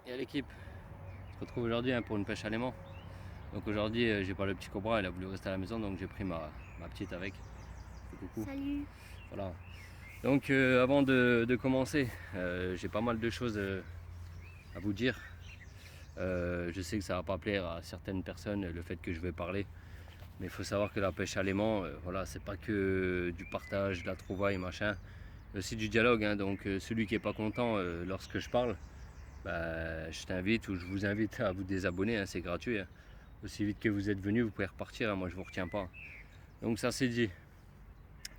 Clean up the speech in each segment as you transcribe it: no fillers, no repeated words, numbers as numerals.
Et à l'équipe, on se retrouve aujourd'hui pour une pêche à l'aimant. Donc aujourd'hui j'ai pas le petit cobra, il a voulu rester à la maison, donc j'ai pris ma petite avec. Coucou. Salut. Voilà. Donc avant de commencer, j'ai pas mal de choses à vous dire. Je sais que ça va pas plaire à certaines personnes le fait que je vais parler, mais il faut savoir que la pêche à l'aimant, voilà, c'est pas que du partage, de la trouvaille, machin, mais aussi du dialogue. Hein. Donc celui qui est pas content lorsque je parle, bah, je t'invite ou je vous invite à vous désabonner, hein, c'est gratuit. Hein. Aussi vite que vous êtes venu, vous pouvez repartir, hein, moi je vous retiens pas. Donc ça c'est dit.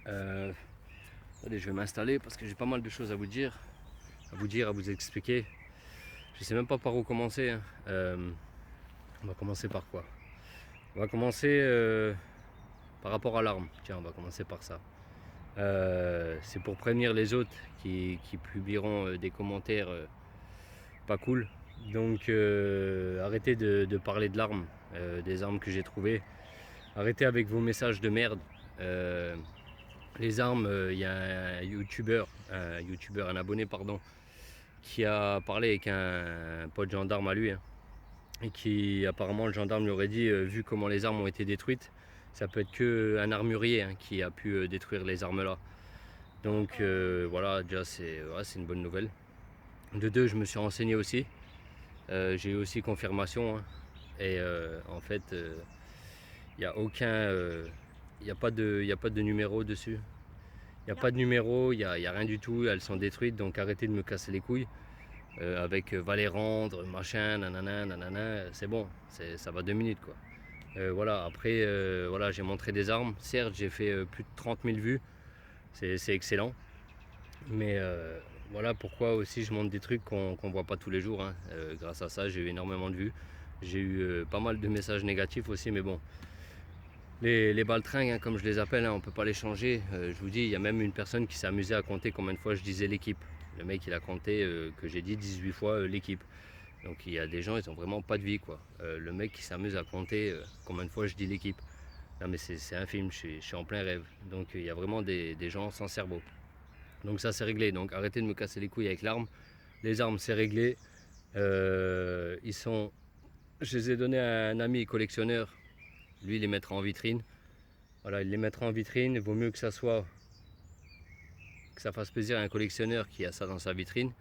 Allez, je vais m'installer parce que j'ai pas mal de choses à vous dire, à vous expliquer. Je sais même pas par où commencer. Hein. On va commencer par quoi? On va commencer par rapport à l'arme. Tiens, on va commencer par ça. C'est pour prévenir les autres qui publieront des commentaires pas cool. Donc arrêtez de parler de l'arme, des armes que j'ai trouvées. Arrêtez avec vos messages de merde. Les armes, il y a un youtubeur, un abonné pardon, qui a parlé avec un pote gendarme à lui, hein, et qui apparemment le gendarme lui aurait dit, vu comment les armes ont été détruites, ça peut être qu'un armurier, hein, qui a pu détruire les armes là. Donc voilà, déjà c'est une bonne nouvelle. De deux, je me suis renseigné aussi. J'ai eu aussi confirmation, hein, et en fait il n'y a aucun il n'y a pas de numéro dessus. Il n'y a pas de numéro, il n'y a rien du tout, elles sont détruites, donc arrêtez de me casser les couilles. Avec va les rendre, machin, nanana, nanana, c'est bon, ça va 2 minutes quoi. Voilà, après voilà, j'ai montré des armes, certes j'ai fait plus de 30 000 vues, c'est excellent. Mais voilà pourquoi aussi je montre des trucs qu'on voit pas tous les jours. Hein. Grâce à ça, j'ai eu énormément de vues. J'ai eu pas mal de messages négatifs aussi, mais bon. Les baltringues, hein, comme je les appelle, hein, on peut pas les changer. Je vous dis, il y a même une personne qui s'est amusée à compter combien de fois je disais l'équipe. Le mec, il a compté que j'ai dit 18 fois l'équipe. Donc il y a des gens, ils ont vraiment pas de vie, quoi. Le mec qui s'amuse à compter combien de fois je dis l'équipe. Non mais c'est un film, je suis en plein rêve. Donc il y a vraiment des gens sans cerveau. Donc ça c'est réglé, donc arrêtez de me casser les couilles avec l'arme. Les armes c'est réglé. Je les ai donnés à un ami collectionneur. Lui il les mettra en vitrine. Voilà, il les mettra en vitrine. Il vaut mieux que ça fasse plaisir à un collectionneur qui a ça dans sa vitrine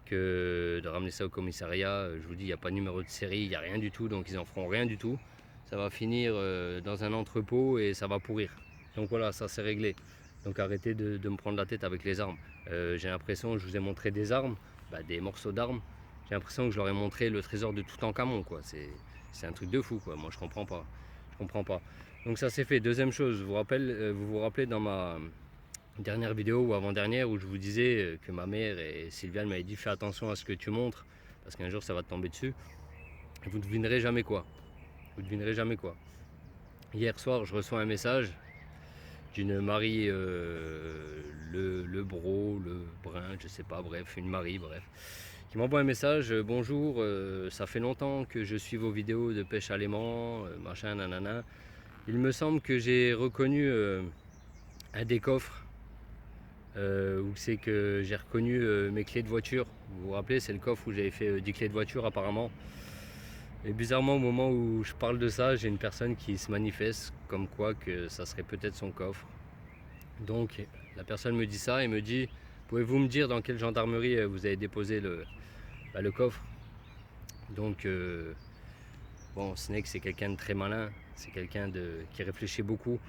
que de ramener ça au commissariat. Je vous dis, il n'y a pas de numéro de série, il n'y a rien du tout, donc ils en feront rien du tout. Ça va finir dans un entrepôt et ça va pourrir. Donc voilà, ça c'est réglé. Donc arrêtez de me prendre la tête avec les armes. J'ai l'impression, je vous ai montré des armes, des morceaux d'armes. J'ai l'impression que je leur ai montré le trésor de Toutankhamon, quoi. C'est un truc de fou, quoi. Moi, je comprends pas. Je comprends pas. Donc ça c'est fait. Deuxième chose, vous vous rappelez dans ma dernière vidéo ou avant-dernière où je vous disais que ma mère et Sylviane m'avaient dit fais attention à ce que tu montres parce qu'un jour ça va te tomber dessus. Vous ne devinerez jamais quoi. Vous ne devinerez jamais quoi. Hier soir, je reçois un message d'une Marie le Bro, le Brun, je sais pas, bref, une Marie, bref, qui m'envoie un message bonjour, ça fait longtemps que je suis vos vidéos de pêche à l'aimant, machin, nanana. Il me semble que j'ai reconnu un des coffres où c'est que j'ai reconnu mes clés de voiture. Vous vous rappelez, c'est le coffre où j'avais fait 10 clés de voiture apparemment. Et bizarrement, au moment où je parle de ça, j'ai une personne qui se manifeste comme quoi que ça serait peut-être son coffre. Donc la personne me dit ça et me dit pouvez-vous me dire dans quelle gendarmerie vous avez déposé le coffre. Donc bon, Snake c'est quelqu'un de très malin, c'est quelqu'un qui réfléchit beaucoup.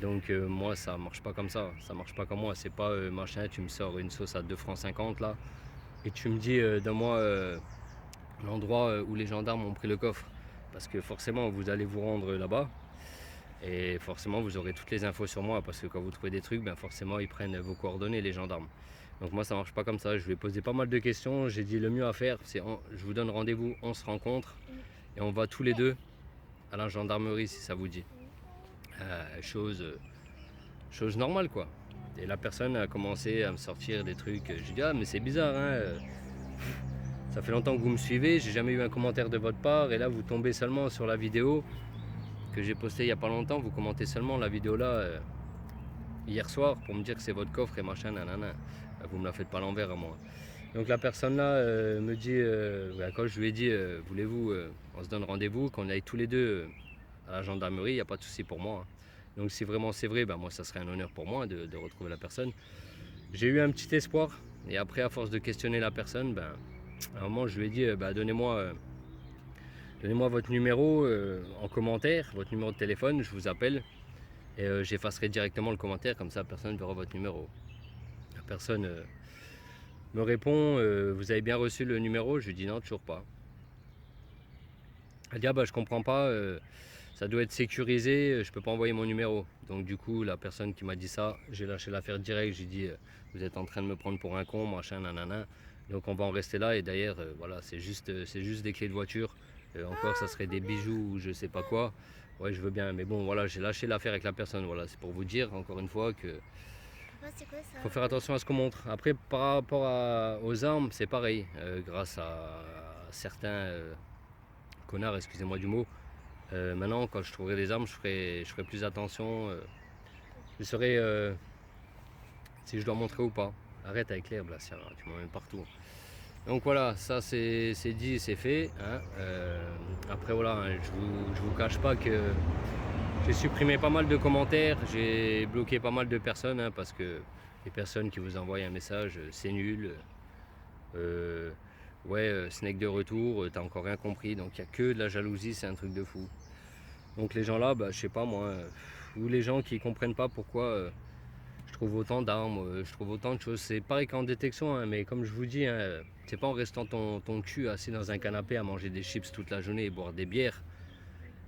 Donc moi ça marche pas comme ça marche pas comme moi, c'est pas machin, tu me sors une sauce à 2,50 francs là et tu me dis donne-moi l'endroit où les gendarmes ont pris le coffre. Parce que forcément vous allez vous rendre là-bas et forcément vous aurez toutes les infos sur moi parce que quand vous trouvez des trucs, forcément ils prennent vos coordonnées les gendarmes. Donc moi ça marche pas comme ça, je lui ai posé pas mal de questions, j'ai dit le mieux à faire c'est je vous donne rendez-vous, on se rencontre et on va tous les deux à la gendarmerie si ça vous dit. Chose normale quoi. Et la personne a commencé à me sortir des trucs. J'ai dit ah mais c'est bizarre hein. Ça fait longtemps que vous me suivez, j'ai jamais eu un commentaire de votre part et là vous tombez seulement sur la vidéo que j'ai postée il y a pas longtemps, vous commentez seulement la vidéo là hier soir pour me dire que c'est votre coffre et machin nanana. Vous me la faites pas à l'envers à moi. Donc la personne là me dit, quand je lui ai dit, voulez-vous, on se donne rendez-vous, qu'on aille tous les deux à la gendarmerie, il n'y a pas de souci pour moi, hein. Donc si vraiment c'est vrai, moi ça serait un honneur pour moi de retrouver la personne. J'ai eu un petit espoir, et après à force de questionner la personne, à un moment je lui ai dit, donnez-moi votre numéro en commentaire, votre numéro de téléphone, je vous appelle, et j'effacerai directement le commentaire, comme ça personne ne verra votre numéro. La personne me répond, vous avez bien reçu le numéro? Je lui dis non, toujours pas. Elle dit, je comprends pas, ça doit être sécurisé, je peux pas envoyer mon numéro. Donc du coup, la personne qui m'a dit ça, j'ai lâché l'affaire direct, j'ai dit, vous êtes en train de me prendre pour un con, machin, nanana. Donc on va en rester là, et d'ailleurs, voilà, c'est juste des clés de voiture. Encore, ça serait des bijoux ou je sais pas quoi. Ouais, je veux bien, mais bon, voilà, j'ai lâché l'affaire avec la personne. Voilà, c'est pour vous dire, encore une fois, que C'est quoi ça? faut faire attention à ce qu'on montre. Après, par rapport aux armes, c'est pareil. Grâce à certains connards, excusez-moi du mot, maintenant, quand je trouverai des armes, je ferai plus attention. Je saurai si je dois montrer ou pas. Arrête avec l'herbe là, tu m'emmènes partout. Donc voilà, ça c'est dit, c'est fait, hein. Après voilà, hein, je vous cache pas que j'ai supprimé pas mal de commentaires, j'ai bloqué pas mal de personnes, hein, parce que les personnes qui vous envoient un message, c'est nul. Snake de retour, t'as encore rien compris, donc il n'y a que de la jalousie, c'est un truc de fou. Donc les gens là, je sais pas moi, ou les gens qui comprennent pas pourquoi je trouve autant d'armes, je trouve autant de choses. C'est pareil qu'en détection, hein, mais comme je vous dis, hein, c'est pas en restant ton cul assis dans un canapé à manger des chips toute la journée et boire des bières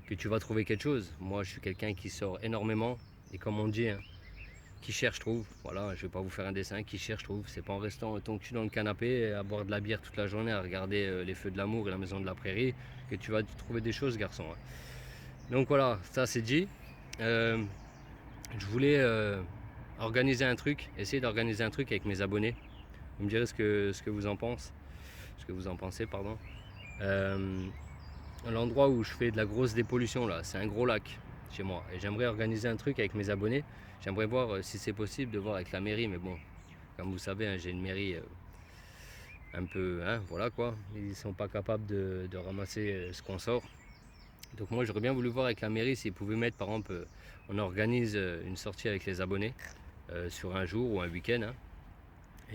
que tu vas trouver quelque chose. Moi, je suis quelqu'un qui sort énormément, et comme on dit, hein, qui cherche trouve. Voilà, je vais pas vous faire un dessin, qui cherche trouve. C'est pas en restant ton cul dans le canapé à boire de la bière toute la journée, à regarder les feux de l'amour et la maison de la prairie, que tu vas trouver des choses, garçon, hein. Donc voilà, ça c'est dit. Je voulais organiser un truc, essayer d'organiser un truc avec mes abonnés. Vous me direz ce que vous en pensez, pardon. L'endroit où je fais de la grosse dépollution là, c'est un gros lac chez moi, et j'aimerais organiser un truc avec mes abonnés. J'aimerais voir si c'est possible de voir avec la mairie, mais bon, comme vous savez, hein, j'ai une mairie un peu, hein, voilà quoi, ils sont pas capables de ramasser ce qu'on sort. Donc moi j'aurais bien voulu voir avec la mairie s'ils pouvaient mettre, par exemple, on organise une sortie avec les abonnés sur un jour ou un week-end, hein,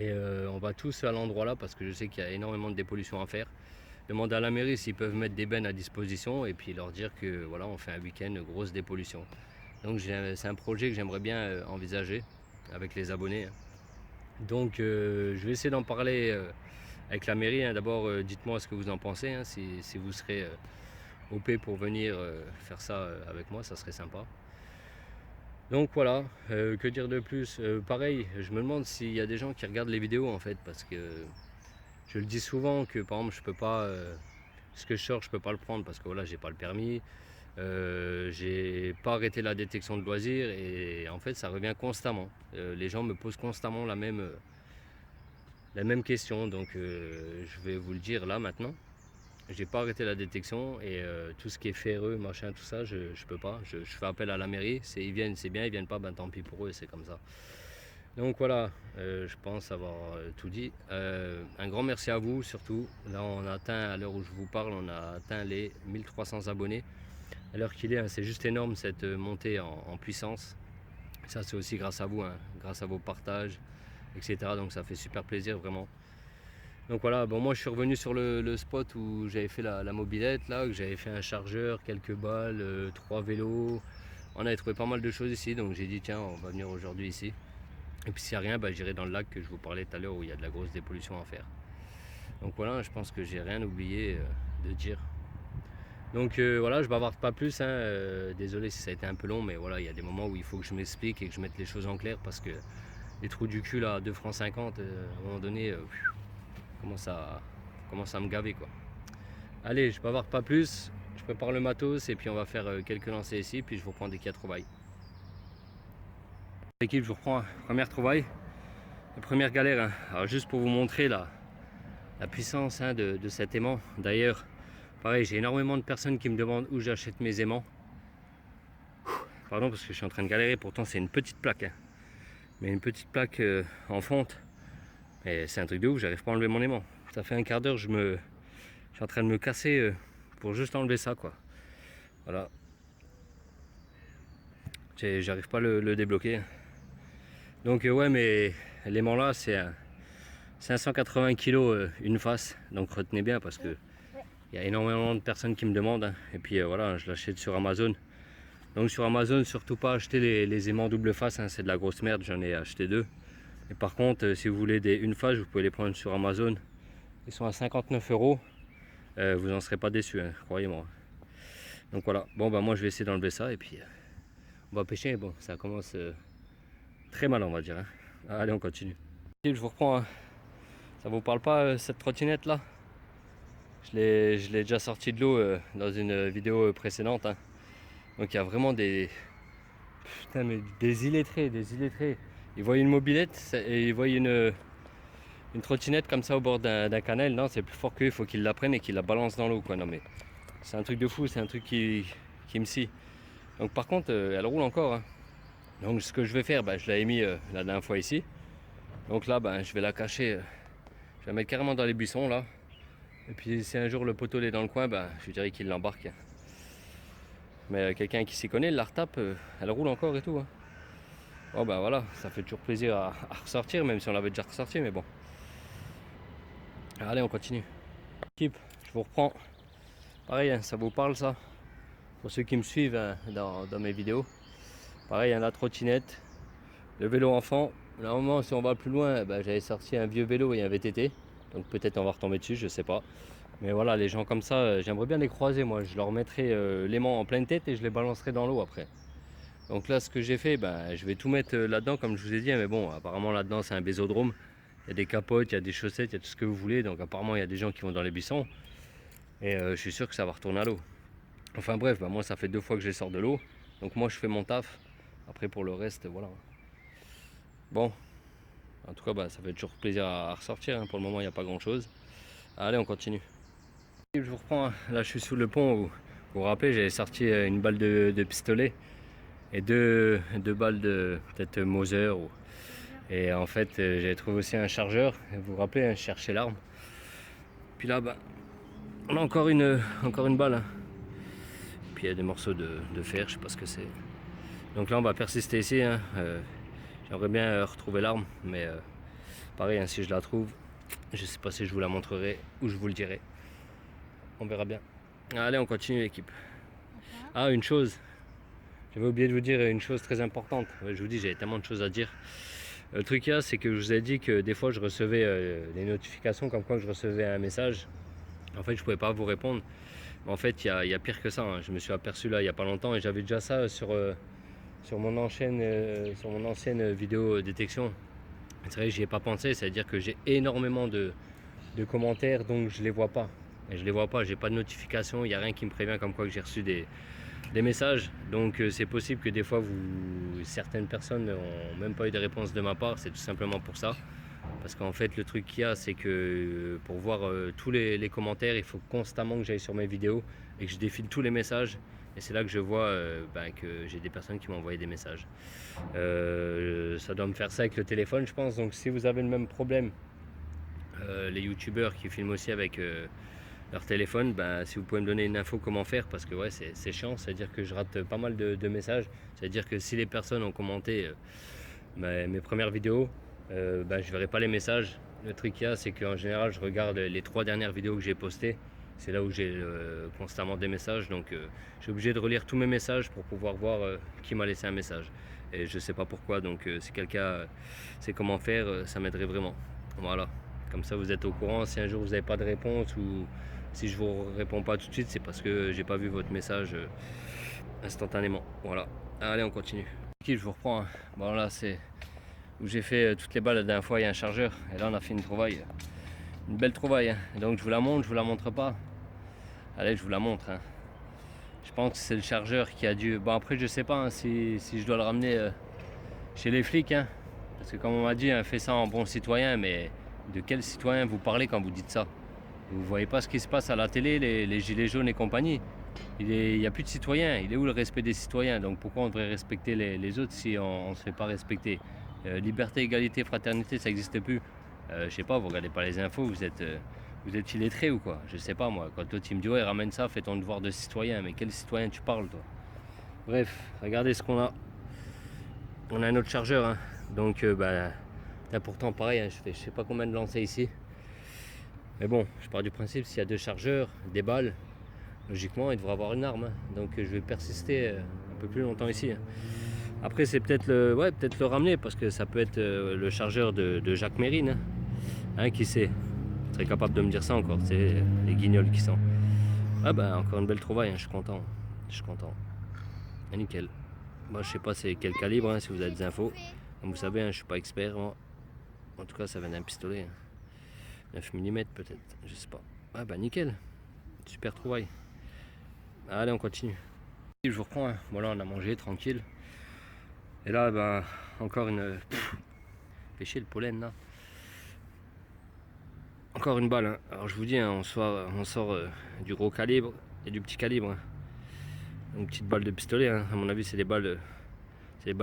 et on va tous à l'endroit là parce que je sais qu'il y a énormément de dépollution à faire. Demander à la mairie s'ils peuvent mettre des bennes à disposition et puis leur dire que voilà, on fait un week-end grosse dépollution. Donc c'est un projet que j'aimerais bien envisager avec les abonnés, hein. Donc je vais essayer d'en parler avec la mairie, hein. D'abord dites-moi ce que vous en pensez, hein, si vous serez OP pour venir faire ça avec moi, ça serait sympa. Donc voilà, que dire de plus, pareil, je me demande s'il y a des gens qui regardent les vidéos en fait, parce que je le dis souvent que par exemple je peux pas, ce que je sors je peux pas le prendre parce que voilà, j'ai pas le permis, j'ai pas arrêté la détection de loisirs, et en fait ça revient constamment. Les gens me posent constamment la même question, donc je vais vous le dire là maintenant. J'ai pas arrêté la détection, et tout ce qui est ferreux, machin, tout ça, je peux pas. Je fais appel à la mairie. Ils viennent, c'est bien. Ils viennent pas, tant pis pour eux, c'est comme ça. Donc voilà, je pense avoir tout dit. Un grand merci à vous surtout. Là, on a atteint, à l'heure où je vous parle, on a atteint les 1300 abonnés. À l'heure qu'il est, hein, c'est juste énorme cette montée en puissance. Ça, c'est aussi grâce à vous, hein, grâce à vos partages, etc. Donc ça fait super plaisir vraiment. Donc voilà, moi je suis revenu sur le spot où j'avais fait la mobilette, là, que j'avais fait un chargeur, quelques balles, 3 vélos. On avait trouvé pas mal de choses ici, donc j'ai dit tiens, on va venir aujourd'hui ici. Et puis s'il n'y a rien, j'irai dans le lac que je vous parlais tout à l'heure où il y a de la grosse dépollution à faire. Donc voilà, je pense que j'ai rien oublié de dire. Donc voilà, je bavarde pas plus, hein, désolé si ça a été un peu long, mais voilà, il y a des moments où il faut que je m'explique et que je mette les choses en clair, parce que les trous du cul là, à 2,50 francs, à un moment donné, commence à me gaver quoi. Allez, je bavarde pas plus, je prépare le matos et puis on va faire quelques lancers ici, puis je vous reprends dès qu'il y a trouvaille. L'équipe, je vous reprends, première trouvaille, la première galère, hein. Alors juste pour vous montrer la puissance, hein, de cet aimant. D'ailleurs, pareil, j'ai énormément de personnes qui me demandent où j'achète mes aimants. Pardon parce que je suis en train de galérer, pourtant c'est une petite plaque, hein. Mais une petite plaque en fonte. Et c'est un truc de ouf, j'arrive pas à enlever mon aimant. Ça fait un quart d'heure, je suis en train de me casser pour juste enlever ça, quoi. Voilà. J'arrive pas à le débloquer. Donc ouais, mais l'aimant là, c'est 580 kg une face. Donc retenez bien parce que il y a énormément de personnes qui me demandent. Hein. Et puis voilà, je l'achète sur Amazon. Donc sur Amazon, surtout pas acheter les aimants double face, hein, c'est de la grosse merde, j'en ai acheté 2. Et par contre, si vous voulez des une face, vous pouvez les prendre sur Amazon. Ils sont à 59 €. Vous n'en serez pas déçus, hein, croyez-moi. Donc voilà, bon bah moi je vais essayer d'enlever ça et puis on va pêcher. Bon, ça commence très mal, on va dire. Hein. Allez, on continue. Je vous reprends. Hein. Ça vous parle pas cette trottinette là? Je l'ai déjà sorti de l'eau dans une vidéo précédente. Hein. Donc il y a vraiment putain, mais des illettrés, des illettrés. Ils voient une mobilette et ils voient une trottinette comme ça au bord d'un canal. Non, c'est plus fort qu'eux, il faut qu'ils la prennent et qu'ils la balancent dans l'eau, quoi. Non mais c'est un truc de fou, c'est un truc qui me scie. Donc par contre, elle roule encore. Hein. Donc ce que je vais faire, je l'avais mis la dernière fois ici. Donc là, je vais la cacher. Je vais la mettre carrément dans les buissons là. Et puis si un jour le poteau est dans le coin, je dirais qu'il l'embarque. Mais quelqu'un qui s'y connaît, il la retape, elle roule encore et tout. Hein. Bon voilà, ça fait toujours plaisir à ressortir, même si on l'avait déjà ressorti, mais bon. Allez, on continue. Équipe, je vous reprends. Pareil, hein, ça vous parle ça? Pour ceux qui me suivent hein, dans mes vidéos. Pareil, hein, la trottinette, le vélo enfant. Normalement, si on va plus loin, j'avais sorti un vieux vélo et un VTT. Donc peut-être on va retomber dessus, je sais pas. Mais voilà, les gens comme ça, j'aimerais bien les croiser. Moi, je leur mettrai l'aimant en pleine tête et je les balancerai dans l'eau après. Donc là, ce que j'ai fait, je vais tout mettre là-dedans, comme je vous ai dit. Mais bon, apparemment là-dedans, c'est un bésodrome. Il y a des capotes, il y a des chaussettes, il y a tout ce que vous voulez. Donc apparemment, il y a des gens qui vont dans les buissons. Et je suis sûr que ça va retourner à l'eau. Enfin bref, moi, ça fait 2 fois que je les sors de l'eau. Donc moi, je fais mon taf. Après, pour le reste, voilà. Bon, en tout cas, ça fait toujours plaisir à ressortir. Hein. Pour le moment, il n'y a pas grand-chose. Allez, on continue. Je vous reprends. Hein. Là, je suis sous le pont. Vous vous rappelez, j'avais sorti une balle de pistolet. Et deux balles de peut-être Moser. Et en fait, j'ai trouvé aussi un chargeur. Vous vous rappelez, hein, je cherchais l'arme. Puis là, on a encore une balle. Hein. Puis il y a des morceaux de fer, je sais pas ce que c'est. Donc là, on va persister ici. Hein. J'aimerais bien retrouver l'arme, mais pareil, hein, si je la trouve, je sais pas si je vous la montrerai ou je vous le dirai. On verra bien. Allez, on continue l'équipe. Ah, une chose. J'avais oublié de vous dire une chose très importante. Je vous dis, j'avais tellement de choses à dire. Le truc là, c'est que je vous ai dit que des fois je recevais des notifications comme quoi je recevais un message. En fait, je pouvais pas vous répondre. Mais en fait, il y a pire que ça. Hein. Je me suis aperçu là il y a pas longtemps et j'avais déjà ça sur mon ancienne vidéo détection. C'est vrai que j'y ai pas pensé. C'est-à-dire que j'ai énormément de commentaires, donc je les vois pas. Et je les vois pas. J'ai pas de notification. Il n'y a rien qui me prévient comme quoi que j'ai reçu des messages, donc c'est possible que des fois certaines personnes n'ont même pas eu de réponse de ma part. C'est tout simplement pour ça, parce qu'en fait le truc qu'il y a, c'est que pour voir tous les commentaires, il faut constamment que j'aille sur mes vidéos et que je défile tous les messages, et c'est là que je vois que j'ai des personnes qui m'ont envoyé des messages. Ça doit me faire ça avec le téléphone, je pense. Donc si vous avez le même problème, les youtubeurs qui filment aussi avec leur téléphone, si vous pouvez me donner une info comment faire, parce que ouais, c'est chiant, c'est-à-dire que je rate pas mal de messages. C'est-à-dire que si les personnes ont commenté mes premières vidéos, je verrai pas les messages. Le truc qu'il y a, c'est qu'en général je regarde les 3 dernières vidéos que j'ai postées. C'est là où j'ai constamment des messages, donc je suis obligé de relire tous mes messages pour pouvoir voir qui m'a laissé un message. Et je sais pas pourquoi, donc si quelqu'un sait comment faire, ça m'aiderait vraiment. Voilà, comme ça vous êtes au courant. Si un jour vous n'avez pas de réponse, ou si je vous réponds pas tout de suite, c'est parce que j'ai pas vu votre message instantanément. Voilà. Allez, on continue. Je vous reprends. Hein. Bon, là, c'est où j'ai fait toutes les balles la dernière fois. Il y a un chargeur. Et là, on a fait une trouvaille. Une belle trouvaille. Hein. Donc, je vous la montre, je vous la montre pas. Allez, je vous la montre. Hein. Je pense que c'est le chargeur qui a dû. Bon, après, je sais pas hein, si je dois le ramener chez les flics. Hein. Parce que, comme on m'a dit, hein, fait ça en bon citoyen. Mais de quel citoyen vous parlez quand vous dites ça? Vous voyez pas ce qui se passe à la télé, les gilets jaunes et compagnie. Il n'y a plus de citoyens. Il est où le respect des citoyens? Donc pourquoi on devrait respecter les autres si on ne se fait pas respecter? Liberté, égalité, fraternité, ça n'existe plus. Je sais pas, vous regardez pas les infos, vous êtes illettré ou quoi? Je sais pas moi. Quand l'autre il me dit ouais ramène ça, fais ton devoir de citoyen, mais quel citoyen tu parles toi? Bref, regardez ce qu'on a. On a un autre chargeur, hein. Donc pourtant pareil, hein, je sais pas combien de lancers ici. Mais bon, je pars du principe s'il y a 2 chargeurs, des balles, logiquement il devrait avoir une arme. Hein. Donc je vais persister un peu plus longtemps ici. Hein. Après c'est peut-être peut-être le ramener parce que ça peut être le chargeur de Jacques Mérine. Hein, qui sait? Je serais capable de me dire ça encore, c'est les guignols qui sont. Ah bah encore une belle trouvaille, hein, je suis content. Je suis content. Ah, nickel. Moi je sais pas c'est quel calibre, hein, si vous avez des infos. Comme vous savez, hein, je suis pas expert moi. En tout cas ça vient d'un pistolet. Hein. 9 mm peut-être, je sais pas. Ah bah nickel. Super trouvaille. Allez on continue. Je vous reprends, hein. Voilà on a mangé tranquille. Et là bah encore une. Fait chier le pollen là. Encore une balle, hein. Alors je vous dis, hein, on sort du gros calibre et du petit calibre. Hein. Une petite balle de pistolet, hein. À mon avis c'est les balles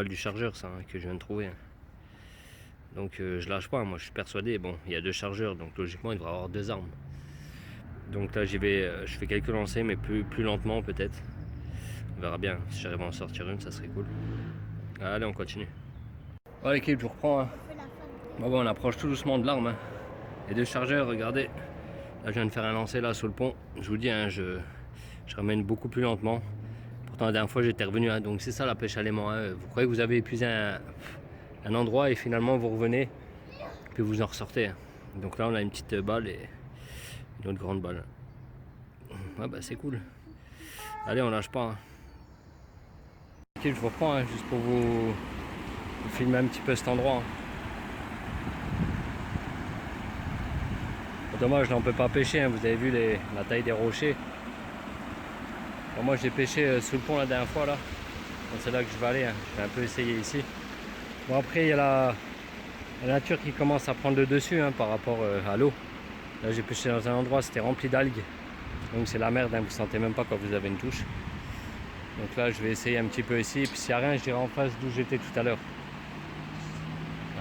du chargeur ça, hein, que je viens de trouver. Hein. Donc je lâche pas, moi je suis persuadé, bon il y a 2 chargeurs, donc logiquement il devrait y avoir 2 armes. Donc là j'y vais, je fais quelques lancers mais plus lentement peut-être. On verra bien, si j'arrive à en sortir une ça serait cool. Allez on continue. Voilà l'équipe, je vous reprends. Hein. Bon, on approche tout doucement de l'arme. Hein. Les 2 chargeurs, regardez. Là, je viens de faire un lancer là sous le pont. Je vous dis, hein, je ramène beaucoup plus lentement. Pourtant, la dernière fois, j'étais revenu. Hein, donc, c'est ça la pêche à l'aimant. Hein. Vous croyez que vous avez épuisé un endroit et finalement, vous revenez. Puis vous en ressortez. Hein. Donc là, on a une petite balle et une autre grande balle. Ouais, bah, c'est cool. Allez, on lâche pas. Hein. Ok, je vous reprends hein, juste pour vous filmer un petit peu cet endroit. Hein. Dommage, là on peut pas pêcher, hein. Vous avez vu la taille des rochers. Bon, moi j'ai pêché sous le pont la dernière fois là. C'est là que je vais aller, hein. Je vais un peu essayer ici. Bon après il y a la nature qui commence à prendre le dessus hein, par rapport à l'eau. Là j'ai pêché dans un endroit, c'était rempli d'algues. Donc c'est la merde, hein. Vous sentez même pas quand vous avez une touche. Donc là je vais essayer un petit peu ici. Et puis s'il n'y a rien, je dirai en face d'où j'étais tout à l'heure.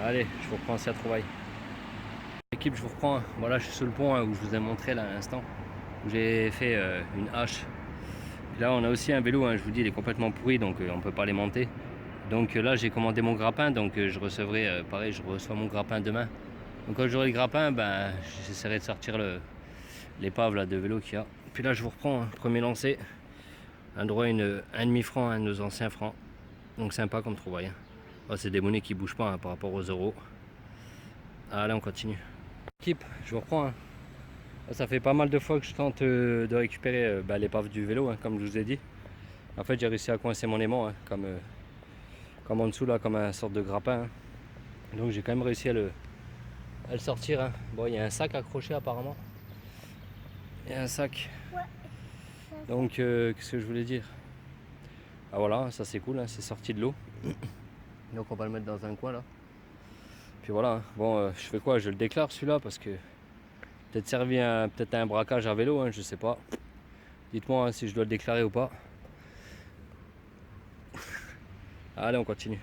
Allez, je vous reprends si à trouvaille. L'équipe, je vous reprends. Voilà, je suis sur le pont hein, où je vous ai montré là à l'instant. Où j'ai fait une hache. Puis là, on a aussi un vélo. Hein, je vous dis, il est complètement pourri, donc on peut pas les monter. Donc là, j'ai commandé mon grappin. Donc je recevrai, pareil, je reçois mon grappin demain. Donc quand j'aurai le grappin, ben, j'essaierai de sortir l'épave là de vélo qu'il y a. Puis là, je vous reprends. Hein, premier lancé. Un droit, un demi-franc, hein, nos anciens francs. Donc sympa comme trouvaille. Hein. Oh, c'est des monnaies qui bougent pas hein, par rapport aux euros. Allez, on continue. Équipe, je vous reprends. Hein. Ça fait pas mal de fois que je tente de récupérer l'épave du vélo, hein, comme je vous ai dit. En fait, j'ai réussi à coincer mon aimant, hein, comme en dessous, là, comme un sorte de grappin. Hein. Donc, j'ai quand même réussi à le sortir. Hein. Bon, il y a un sac accroché apparemment. Il y a un sac. Ouais. Donc, qu'est-ce que je voulais dire? Ah voilà, ça c'est cool, hein, c'est sorti de l'eau. Donc, on va le mettre dans un coin là. Puis voilà, hein. Bon, je fais quoi? Je le déclare celui-là parce que peut-être servi peut-être à un braquage à vélo, hein, je sais pas. Dites-moi hein, si je dois le déclarer ou pas. Allez, on continue.